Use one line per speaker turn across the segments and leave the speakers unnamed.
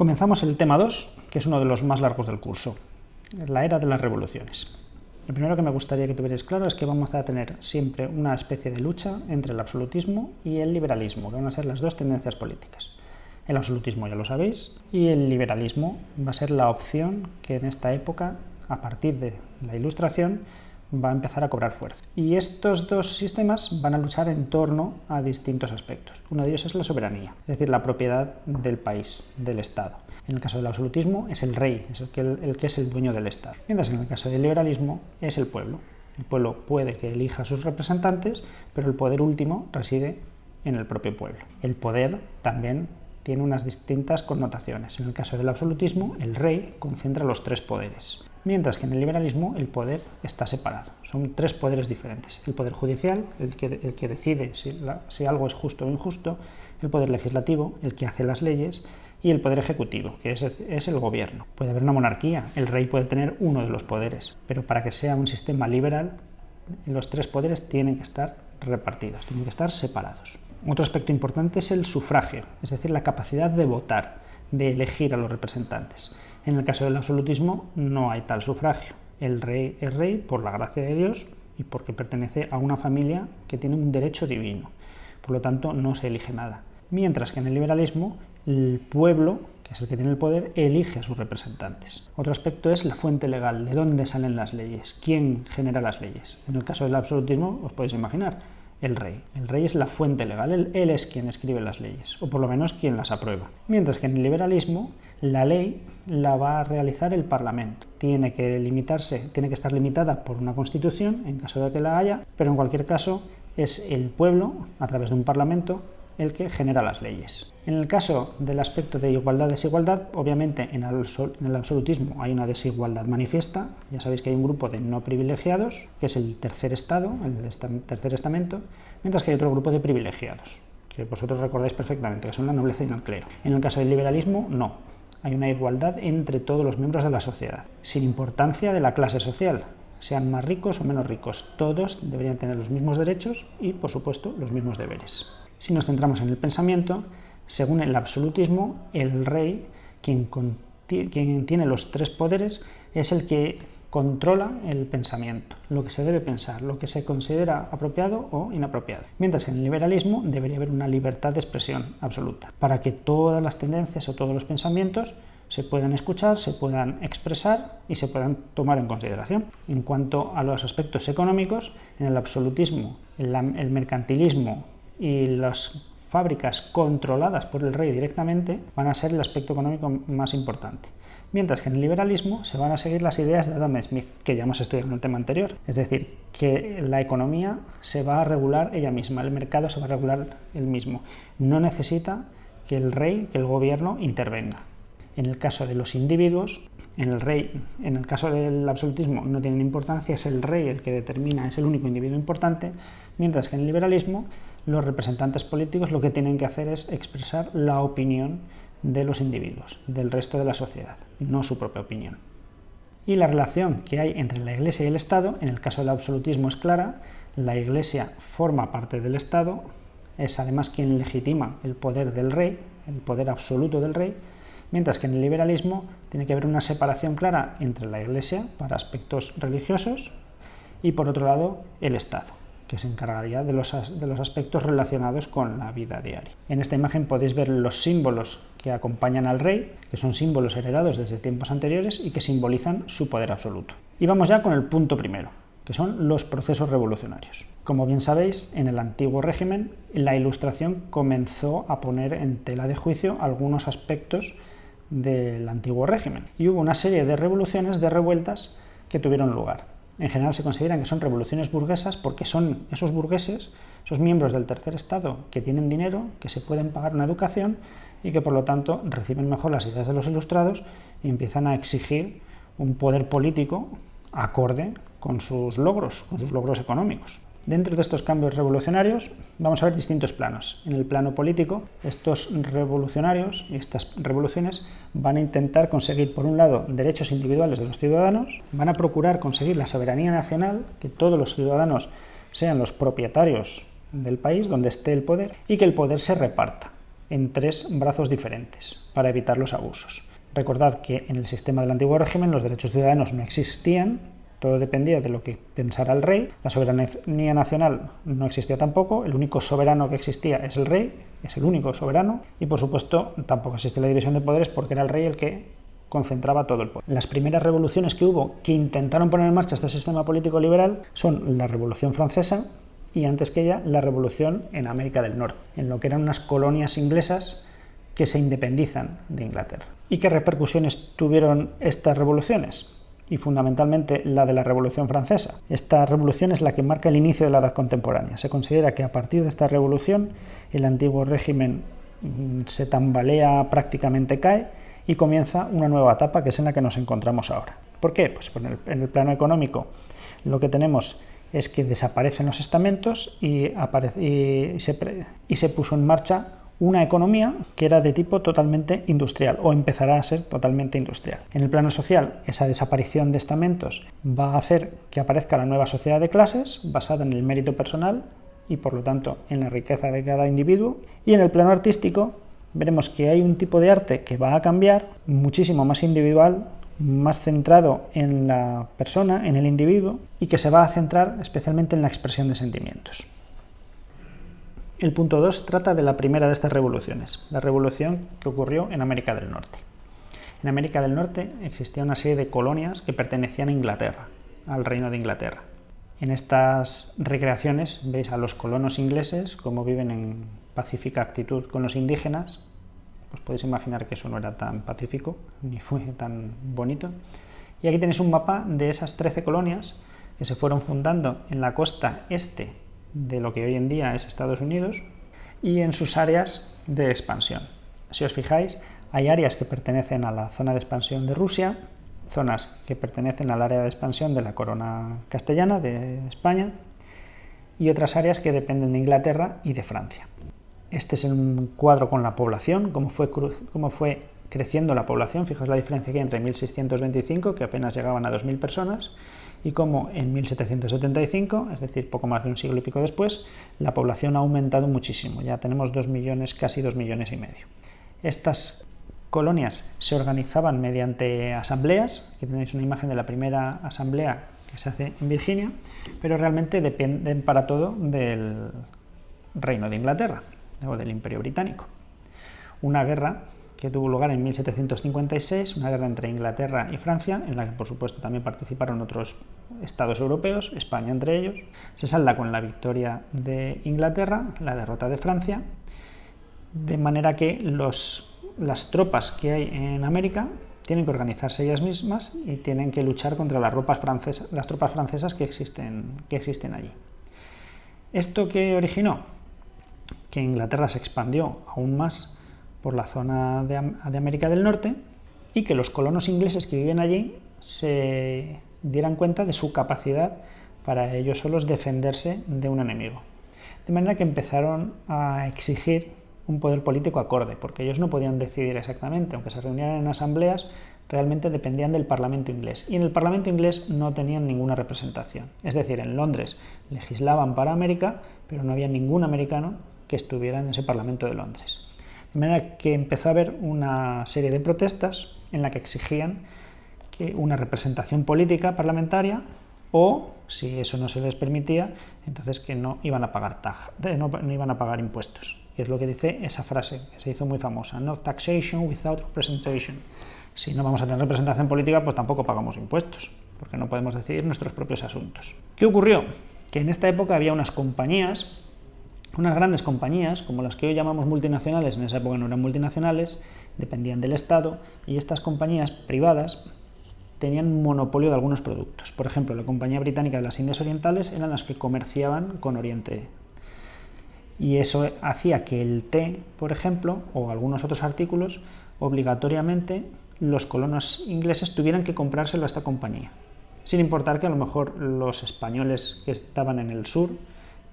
Comenzamos el tema 2, que es uno de los más largos del curso, la era de las revoluciones. Lo primero que me gustaría que tuvierais claro es que vamos a tener siempre una especie de lucha entre el absolutismo y el liberalismo, que van a ser las dos tendencias políticas. El absolutismo ya lo sabéis, y el liberalismo va a ser la opción que en esta época, a partir de la Ilustración, va a empezar a cobrar fuerza. Y estos dos sistemas van a luchar en torno a distintos aspectos. Uno de ellos es la soberanía, es decir, la propiedad del país, del Estado. En el caso del absolutismo es el rey, es el que es el dueño del Estado. Mientras que en el caso del liberalismo es el pueblo. El pueblo puede que elija a sus representantes, pero el poder último reside en el propio pueblo. El poder también tiene unas distintas connotaciones. En el caso del absolutismo, el rey concentra los tres poderes, mientras que en el liberalismo el poder está separado. Son tres poderes diferentes. El poder judicial, el que decide si algo es justo o injusto, el poder legislativo, el que hace las leyes, y el poder ejecutivo, que es el gobierno. Puede haber una monarquía, el rey puede tener uno de los poderes, pero para que sea un sistema liberal, los tres poderes tienen que estar repartidos, tienen que estar separados. Otro aspecto importante es el sufragio, es decir, la capacidad de votar, de elegir a los representantes. En el caso del absolutismo no hay tal sufragio. El rey es rey por la gracia de Dios y porque pertenece a una familia que tiene un derecho divino. Por lo tanto, no se elige nada. Mientras que en el liberalismo, el pueblo, que es el que tiene el poder, elige a sus representantes. Otro aspecto es la fuente legal, de dónde salen las leyes, quién genera las leyes. En el caso del absolutismo, os podéis imaginar, el rey. El rey es la fuente legal, él es quien escribe las leyes, o por lo menos quien las aprueba. Mientras que en el liberalismo, la ley la va a realizar el Parlamento. Tiene que estar limitada por una Constitución, en caso de que la haya, pero en cualquier caso es el pueblo, a través de un Parlamento, el que genera las leyes. En el caso del aspecto de igualdad-desigualdad, obviamente en el absolutismo hay una desigualdad manifiesta. Ya sabéis que hay un grupo de no privilegiados, que es el tercer estado, el tercer estamento, mientras que hay otro grupo de privilegiados, que vosotros recordáis perfectamente, que son la nobleza y el clero. En el caso del liberalismo, no. Hay una igualdad entre todos los miembros de la sociedad, sin importancia de la clase social, sean más ricos o menos ricos. Todos deberían tener los mismos derechos y, por supuesto, los mismos deberes. Si nos centramos en el pensamiento, según el absolutismo, el rey, quien tiene los tres poderes, es el que controla el pensamiento, lo que se debe pensar, lo que se considera apropiado o inapropiado. Mientras que en el liberalismo debería haber una libertad de expresión absoluta, para que todas las tendencias o todos los pensamientos se puedan escuchar, se puedan expresar y se puedan tomar en consideración. En cuanto a los aspectos económicos, en el absolutismo, el mercantilismo y las fábricas controladas por el rey directamente van a ser el aspecto económico más importante. Mientras que en el liberalismo se van a seguir las ideas de Adam Smith, que ya hemos estudiado en el tema anterior. Es decir, que la economía se va a regular ella misma, el mercado se va a regular él mismo. No necesita que el rey, que el gobierno intervenga. En el caso de los individuos, en el caso del absolutismo no tienen importancia, es el rey el que determina, es el único individuo importante, mientras que en el liberalismo los representantes políticos lo que tienen que hacer es expresar la opinión de los individuos, del resto de la sociedad, no su propia opinión. Y la relación que hay entre la Iglesia y el Estado, en el caso del absolutismo es clara, la Iglesia forma parte del Estado, es además quien legitima el poder del rey, el poder absoluto del rey, mientras que en el liberalismo tiene que haber una separación clara entre la Iglesia para aspectos religiosos y por otro lado el Estado, que se encargaría de los aspectos relacionados con la vida diaria. En esta imagen podéis ver los símbolos que acompañan al rey, que son símbolos heredados desde tiempos anteriores y que simbolizan su poder absoluto. Y vamos ya con el punto primero, que son los procesos revolucionarios. Como bien sabéis, en el antiguo régimen, la Ilustración comenzó a poner en tela de juicio algunos aspectos del antiguo régimen y hubo una serie de revoluciones, de revueltas que tuvieron lugar. En general se consideran que son revoluciones burguesas porque son esos burgueses, esos miembros del tercer estado que tienen dinero, que se pueden pagar una educación y que por lo tanto reciben mejor las ideas de los ilustrados y empiezan a exigir un poder político acorde con sus logros económicos. Dentro de estos cambios revolucionarios vamos a ver distintos planos. En el plano político, estos revolucionarios y estas revoluciones van a intentar conseguir, por un lado, derechos individuales de los ciudadanos, van a procurar conseguir la soberanía nacional, que todos los ciudadanos sean los propietarios del país donde esté el poder y que el poder se reparta en 3 brazos diferentes para evitar los abusos. Recordad que en el sistema del antiguo régimen los derechos ciudadanos no existían, todo dependía de lo que pensara el rey, la soberanía nacional no existía tampoco, el único soberano que existía es el rey, es el único soberano, y por supuesto tampoco existe la división de poderes porque era el rey el que concentraba todo el poder. Las primeras revoluciones que hubo que intentaron poner en marcha este sistema político liberal son la Revolución Francesa y antes que ella la Revolución en América del Norte, en lo que eran unas colonias inglesas que se independizan de Inglaterra. ¿Y qué repercusiones tuvieron estas revoluciones? Y fundamentalmente la de la Revolución Francesa. Esta revolución es la que marca el inicio de la Edad Contemporánea. Se considera que a partir de esta revolución el antiguo régimen se tambalea, prácticamente cae y comienza una nueva etapa que es en la que nos encontramos ahora. ¿Por qué? Pues en el plano económico lo que tenemos es que desaparecen los estamentos y se puso en marcha una economía que era de tipo totalmente industrial o empezará a ser totalmente industrial. En el plano social, esa desaparición de estamentos va a hacer que aparezca la nueva sociedad de clases basada en el mérito personal y por lo tanto en la riqueza de cada individuo. Y en el plano artístico veremos que hay un tipo de arte que va a cambiar, muchísimo más individual, más centrado en la persona, en el individuo, y que se va a centrar especialmente en la expresión de sentimientos. El punto 2 trata de la primera de estas revoluciones, la revolución que ocurrió en América del Norte. En América del Norte existía una serie de colonias que pertenecían a Inglaterra, al Reino de Inglaterra. En estas recreaciones veis a los colonos ingleses cómo viven en pacífica actitud con los indígenas. Pues podéis imaginar que eso no era tan pacífico, ni fue tan bonito. Y aquí tenéis un mapa de esas 13 colonias que se fueron fundando en la costa este de lo que hoy en día es Estados Unidos y en sus áreas de expansión. Si os fijáis, hay áreas que pertenecen a la zona de expansión de Rusia, zonas que pertenecen al área de expansión de la corona castellana de España y otras áreas que dependen de Inglaterra y de Francia. Este es un cuadro con la población, cómo fue creciendo la población. Fijaos la diferencia que hay entre 1625, que apenas llegaban a 2.000 personas, y cómo en 1775, es decir, poco más de un siglo y pico después, la población ha aumentado muchísimo. Ya tenemos 2 millones, casi 2 millones y medio. Estas colonias se organizaban mediante asambleas. Aquí tenéis una imagen de la primera asamblea que se hace en Virginia, pero realmente dependen para todo del Reino de Inglaterra o del Imperio Británico. Una guerra que tuvo lugar en 1756, una guerra entre Inglaterra y Francia, en la que por supuesto también participaron otros estados europeos, España entre ellos. Se salda con la victoria de Inglaterra, la derrota de Francia, de manera que las tropas que hay en América tienen que organizarse ellas mismas y tienen que luchar contra las tropas francesas que existen allí. ¿Esto qué originó? Que Inglaterra se expandió aún más por la zona de América del Norte y que los colonos ingleses que viven allí se dieran cuenta de su capacidad para ellos solos defenderse de un enemigo. De manera que empezaron a exigir un poder político acorde, porque ellos no podían decidir exactamente, aunque se reunieran en asambleas, realmente dependían del Parlamento inglés. Y en el Parlamento inglés no tenían ninguna representación. Es decir, en Londres legislaban para América, pero no había ningún americano que estuviera en ese Parlamento de Londres. De manera que empezó a haber una serie de protestas en la que exigían que una representación política parlamentaria o, si eso no se les permitía, entonces que no iban a pagar no iban a pagar impuestos. Que es lo que dice esa frase que se hizo muy famosa, no taxation without representation. Si no vamos a tener representación política, pues tampoco pagamos impuestos, porque no podemos decidir nuestros propios asuntos. ¿Qué ocurrió? Que en esta época había unas compañías, unas grandes compañías, como las que hoy llamamos multinacionales, en esa época no eran multinacionales, dependían del Estado, y estas compañías privadas tenían un monopolio de algunos productos. Por ejemplo, la Compañía Británica de las Indias Orientales eran las que comerciaban con Oriente. Y eso hacía que el té, por ejemplo, o algunos otros artículos, obligatoriamente los colonos ingleses tuvieran que comprárselo a esta compañía. Sin importar que a lo mejor los españoles que estaban en el sur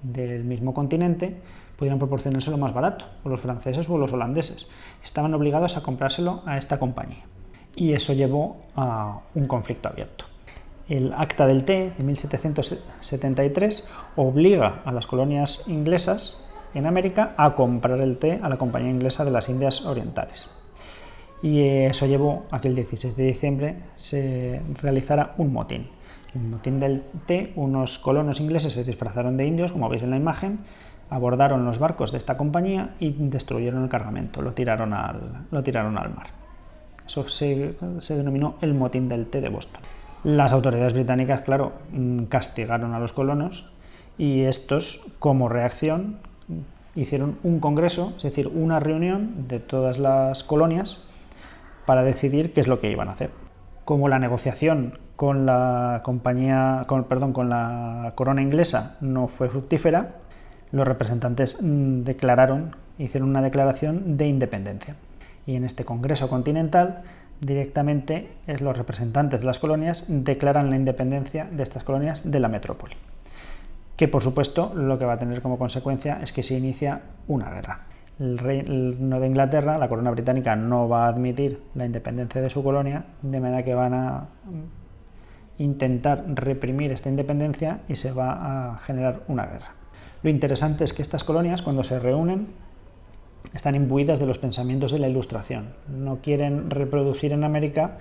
del mismo continente pudieran proporcionárselo más barato, o los franceses o los holandeses. Estaban obligados a comprárselo a esta compañía. Y eso llevó a un conflicto abierto. El Acta del Té de 1773 obliga a las colonias inglesas en América a comprar el té a la Compañía Inglesa de las Indias Orientales. Y eso llevó a que el 16 de diciembre se realizara un motín. El motín del té, unos colonos ingleses se disfrazaron de indios, como veis en la imagen, abordaron los barcos de esta compañía y destruyeron el cargamento, lo tiraron al mar. Eso se denominó el motín del té de Boston. Las autoridades británicas, claro, castigaron a los colonos y estos, como reacción, hicieron un congreso, es decir, una reunión de todas las colonias para decidir qué es lo que iban a hacer. Como la negociación con la corona inglesa no fue fructífera, los representantes hicieron una declaración de independencia. Y en este Congreso Continental, directamente los representantes de las colonias declaran la independencia de estas colonias de la metrópoli. Que por supuesto lo que va a tener como consecuencia es que se inicia una guerra. El reino de Inglaterra, la corona británica, no va a admitir la independencia de su colonia, de manera que van a intentar reprimir esta independencia y se va a generar una guerra. Lo interesante es que estas colonias, cuando se reúnen, están imbuidas de los pensamientos de la Ilustración. No quieren reproducir en América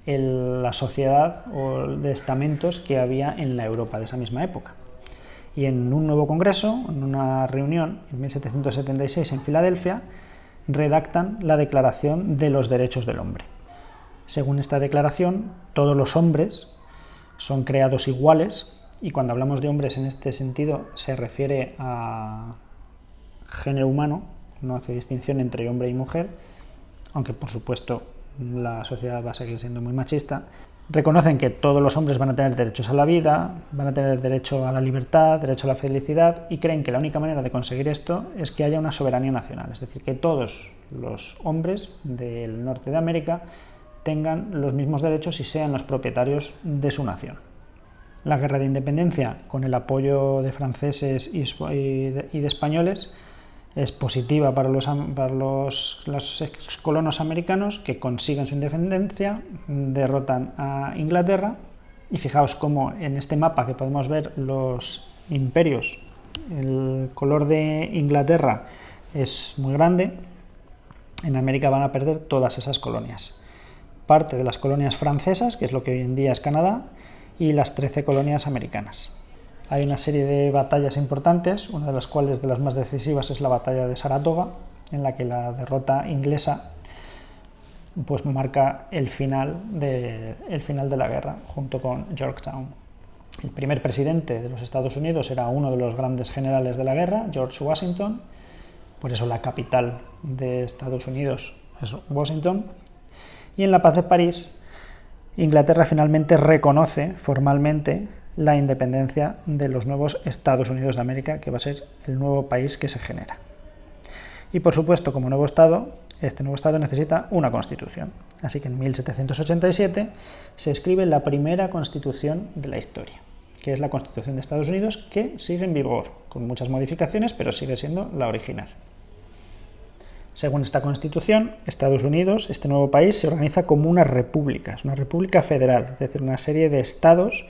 la sociedad o de estamentos que había en la Europa de esa misma época. Y en un nuevo congreso, en una reunión en 1776 en Filadelfia, redactan la Declaración de los Derechos del Hombre. Según esta declaración, todos los hombres son creados iguales, y cuando hablamos de hombres en este sentido se refiere a género humano, no hace distinción entre hombre y mujer, aunque por supuesto la sociedad va a seguir siendo muy machista. Reconocen que todos los hombres van a tener derechos a la vida, van a tener derecho a la libertad, derecho a la felicidad, y creen que la única manera de conseguir esto es que haya una soberanía nacional, es decir, que todos los hombres del norte de América tengan los mismos derechos y sean los propietarios de su nación. La guerra de independencia, con el apoyo de franceses y de españoles, es positiva para los excolonos americanos, que consiguen su independencia, derrotan a Inglaterra, y fijaos cómo en este mapa que podemos ver los imperios, el color de Inglaterra es muy grande. En América van a perder todas esas colonias. Parte de las colonias francesas, que es lo que hoy en día es Canadá, y las 13 colonias americanas. Hay una serie de batallas importantes, una de las cuales, de las más decisivas, es la batalla de Saratoga, en la que la derrota inglesa pues marca el final de la guerra, junto con Yorktown. El primer presidente de los Estados Unidos era uno de los grandes generales de la guerra, George Washington, por eso la capital de Estados Unidos es Washington. Y en la Paz de París, Inglaterra finalmente reconoce formalmente la independencia de los nuevos Estados Unidos de América, que va a ser el nuevo país que se genera. Y por supuesto, como nuevo Estado, este nuevo Estado necesita una Constitución. Así que en 1787 se escribe la primera Constitución de la historia, que es la Constitución de Estados Unidos, que sigue en vigor, con muchas modificaciones, pero sigue siendo la original. Según esta Constitución, Estados Unidos, este nuevo país, se organiza como una república, es una república federal, es decir, una serie de estados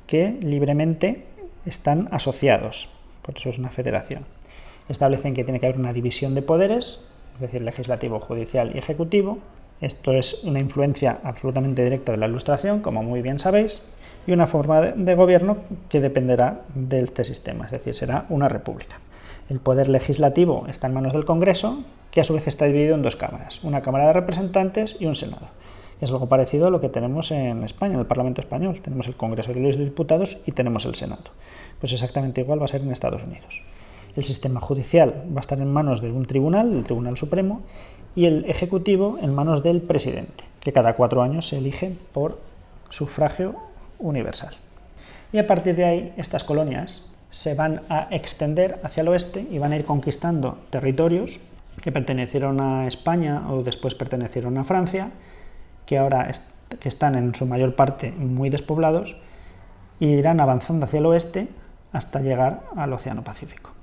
que libremente están asociados, por eso es una federación. Establecen que tiene que haber una división de poderes, es decir, legislativo, judicial y ejecutivo. Esto es una influencia absolutamente directa de la Ilustración, como muy bien sabéis, y una forma de gobierno que dependerá de este sistema, es decir, será una república. El poder legislativo está en manos del Congreso, que a su vez está dividido en dos cámaras, una Cámara de Representantes y un Senado. Es algo parecido a lo que tenemos en España, en el Parlamento Español. Tenemos el Congreso de los Diputados y tenemos el Senado. Pues exactamente igual va a ser en Estados Unidos. El sistema judicial va a estar en manos de un tribunal, el Tribunal Supremo, y el ejecutivo en manos del presidente, que cada 4 años se elige por sufragio universal. Y a partir de ahí, estas colonias se van a extender hacia el oeste y van a ir conquistando territorios que pertenecieron a España o después pertenecieron a Francia, que ahora que están en su mayor parte muy despoblados, y irán avanzando hacia el oeste hasta llegar al Océano Pacífico.